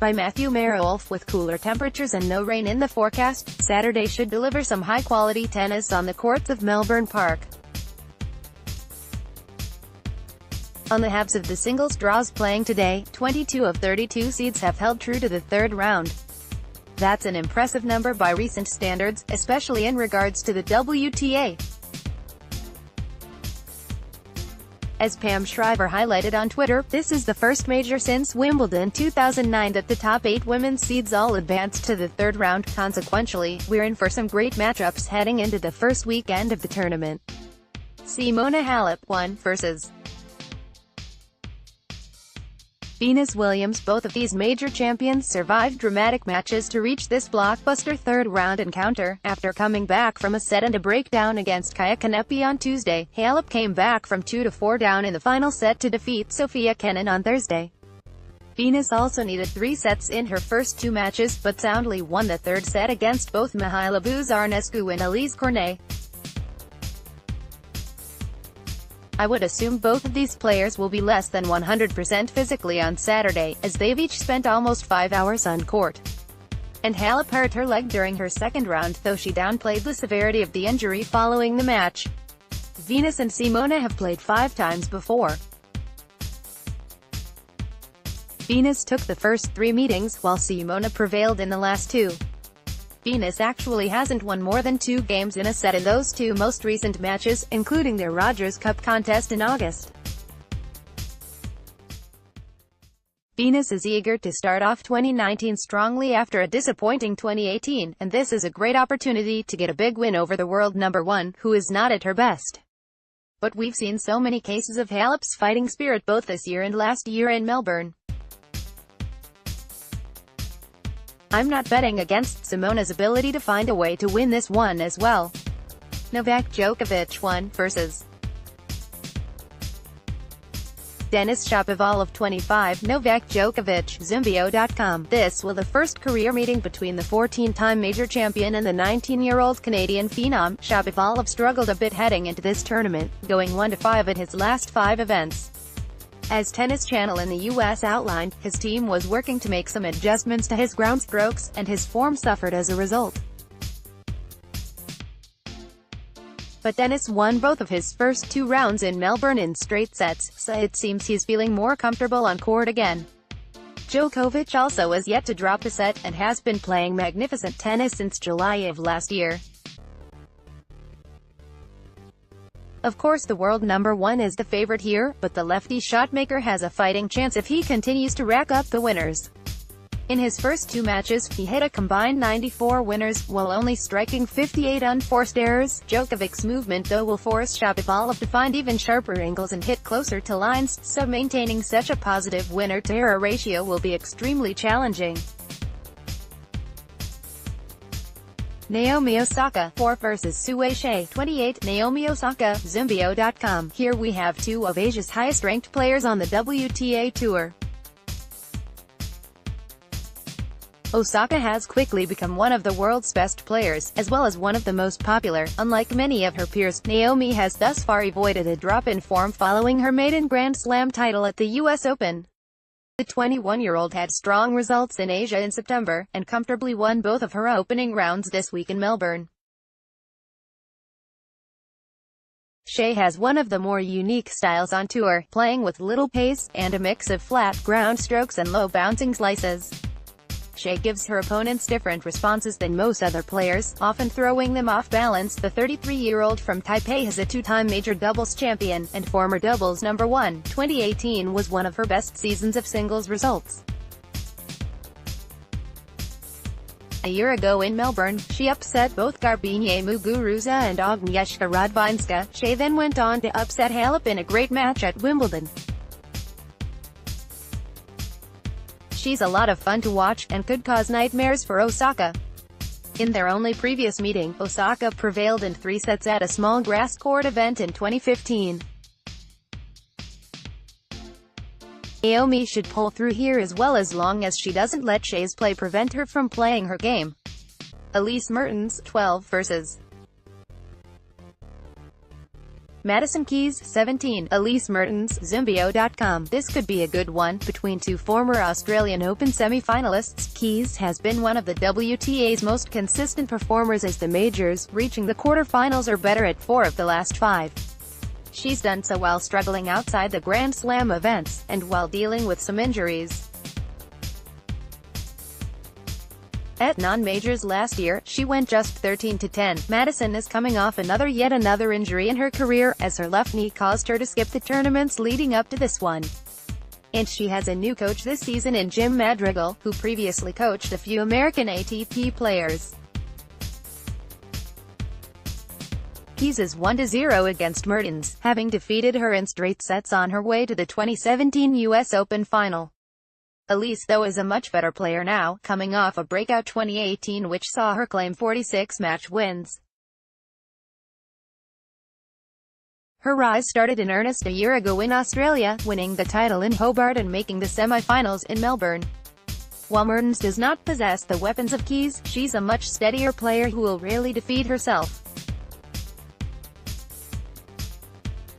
by Matthew Merolf. With cooler temperatures and no rain in the forecast, Saturday should deliver some high-quality tennis on the courts of Melbourne Park. On the halves of the singles draws playing today, 22 of 32 seeds have held true to the third round. That's an impressive number by recent standards, especially in regards to the WTA. As Pam Shriver highlighted on Twitter, this is the first major since Wimbledon 2009 that the top 8 women's seeds all advanced to the third round. Consequently, we're in for some great matchups heading into the first weekend of the tournament. Simona Halep 1 vs. Venus Williams. Both of these major champions survived dramatic matches to reach this blockbuster third-round encounter. After coming back from a set-and-a-break down against Kaia Kanepi on Tuesday, Halep came back from 2-4 down in the final set to defeat Sofia Kenin on Thursday. Venus also needed 3 sets in her first 2 matches, but soundly won the third set against both Mihaela Buzarnescu and Elise Cornet. I would assume both of these players will be less than 100% physically on Saturday, as they've each spent almost 5 hours on court. And Halep hurt her leg during her second round, though she downplayed the severity of the injury following the match. Venus and Simona have played 5 times before. Venus took the first 3 meetings, while Simona prevailed in the last 2. Venus actually hasn't won more than 2 games in a set in those 2 most recent matches, including their Rogers Cup contest in August. Venus is eager to start off 2019 strongly after a disappointing 2018, and this is a great opportunity to get a big win over the world number 1, who is not at her best. But we've seen so many cases of Halep's fighting spirit both this year and last year in Melbourne. I'm not betting against Simona's ability to find a way to win this one as well. Novak Djokovic 1 vs. Denis Shapovalov 25. Novak Djokovic, Zumbio.com. This was the first career meeting between the 14-time major champion and the 19-year-old Canadian phenom. Shapovalov struggled a bit heading into this tournament, going 1-5 at his last 5 events. As Tennis Channel in the US outlined, his team was working to make some adjustments to his ground strokes, and his form suffered as a result. But Denis won both of his first 2 rounds in Melbourne in straight sets, so it seems he's feeling more comfortable on court again. Djokovic also is yet to drop a set, and has been playing magnificent tennis since July of last year. Of course the world number 1 is the favorite here, but the lefty shotmaker has a fighting chance if he continues to rack up the winners. In his first 2 matches, he hit a combined 94 winners, while only striking 58 unforced errors. Djokovic's movement though will force Shapovalov to find even sharper angles and hit closer to lines, so maintaining such a positive winner-to-error ratio will be extremely challenging. Naomi Osaka 4 vs. Sue Hsieh 28. Naomi Osaka, Zumbio.com. Here we have 2 of Asia's highest-ranked players on the WTA Tour. Osaka has quickly become one of the world's best players, as well as one of the most popular. Unlike many of her peers, Naomi has thus far avoided a drop in form following her maiden Grand Slam title at the US Open. The 21-year-old had strong results in Asia in September, and comfortably won both of her opening rounds this week in Melbourne. Hsieh has one of the more unique styles on tour, playing with little pace, and a mix of flat ground strokes and low bouncing slices. Hsieh gives her opponents different responses than most other players, often throwing them off balance. The 33-year-old from Taipei is a 2-time major doubles champion, and former doubles number 1. 2018 was one of her best seasons of singles results. A year ago in Melbourne, she upset both Garbiñe Muguruza and Agnieszka Radwańska. Hsieh then went on to upset Halep in a great match at Wimbledon. She's a lot of fun to watch, and could cause nightmares for Osaka. In their only previous meeting, Osaka prevailed in 3 sets at a small grass court event in 2015. Naomi should pull through here as well, as long as she doesn't let Hsieh's play prevent her from playing her game. Elise Mertens 12 vs. Madison Keys, 17, Elise Mertens, Zimbio.com. This could be a good one, between two former Australian Open semi-finalists. Keys has been one of the WTA's most consistent performers as the majors, reaching the quarter-finals or better at 4 of the last 5. She's done so while struggling outside the Grand Slam events, and while dealing with some injuries. At non-majors last year, she went just 13-10. Madison is coming off yet another injury in her career, as her left knee caused her to skip the tournaments leading up to this one. And she has a new coach this season in Jim Madrigal, who previously coached a few American ATP players. Keys is 1-0 against Mertens, having defeated her in straight sets on her way to the 2017 US Open final. Elise, though, is a much better player now, coming off a breakout 2018 which saw her claim 46 match wins. Her rise started in earnest a year ago in Australia, winning the title in Hobart and making the semi-finals in Melbourne. While Mertens does not possess the weapons of Keys, she's a much steadier player who will rarely defeat herself.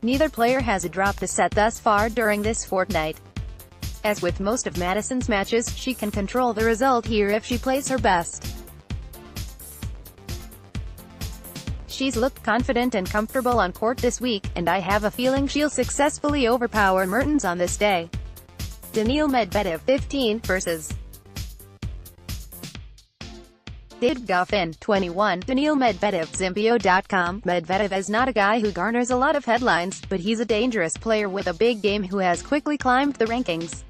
Neither player has dropped a set thus far during this fortnight. As with most of Madison's matches, she can control the result here if she plays her best. She's looked confident and comfortable on court this week, and I have a feeling she'll successfully overpower Mertens on this day. Daniil Medvedev, 15, vs. David Goffin, 21. Daniil Medvedev, Zimbio.com. Medvedev is not a guy who garners a lot of headlines, but he's a dangerous player with a big game who has quickly climbed the rankings.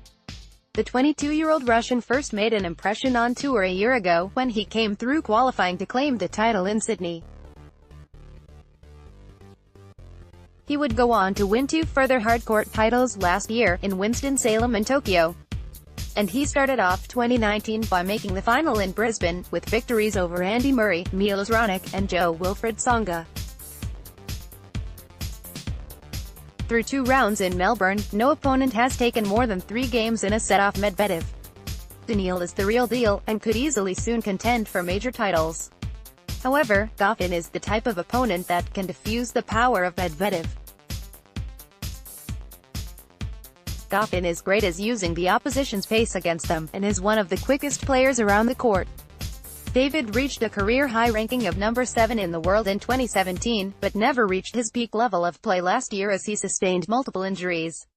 The 22-year-old Russian first made an impression on tour a year ago, when he came through qualifying to claim the title in Sydney. He would go on to win 2 further hardcourt titles last year, in Winston-Salem and Tokyo. And he started off 2019 by making the final in Brisbane, with victories over Andy Murray, Milos Raonic, and Jo-Wilfried Tsonga. Through 2 rounds in Melbourne, no opponent has taken more than 3 games in a set off Medvedev. Daniil is the real deal, and could easily soon contend for major titles. However, Goffin is the type of opponent that can diffuse the power of Medvedev. Goffin is great at using the opposition's pace against them, and is one of the quickest players around the court. David reached a career-high ranking of number 7 in the world in 2017, but never reached his peak level of play last year as he sustained multiple injuries.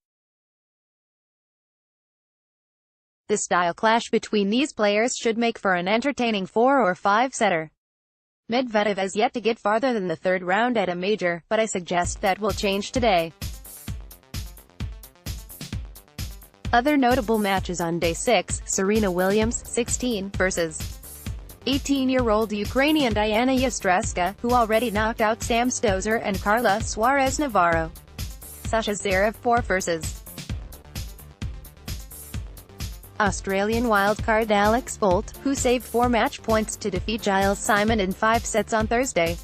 The style clash between these players should make for an entertaining 4 or 5-setter. Medvedev has yet to get farther than the 3rd round at a major, but I suggest that will change today. Other notable matches on day 6, Serena Williams, 16, vs. 18-year-old Ukrainian Diana Yastrevska, who already knocked out Sam Stosur and Carla Suarez Navarro. Sasha Zverev, 4 vs. Australian wildcard Alex Bolt, who saved 4 match points to defeat Giles Simon in 5 sets on Thursday.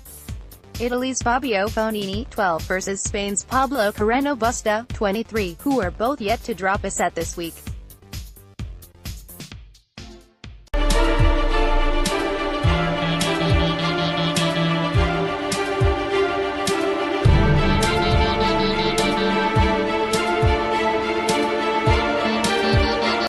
Italy's Fabio Fognini, 12 vs. Spain's Pablo Carreno Busta, 23, who are both yet to drop a set this week.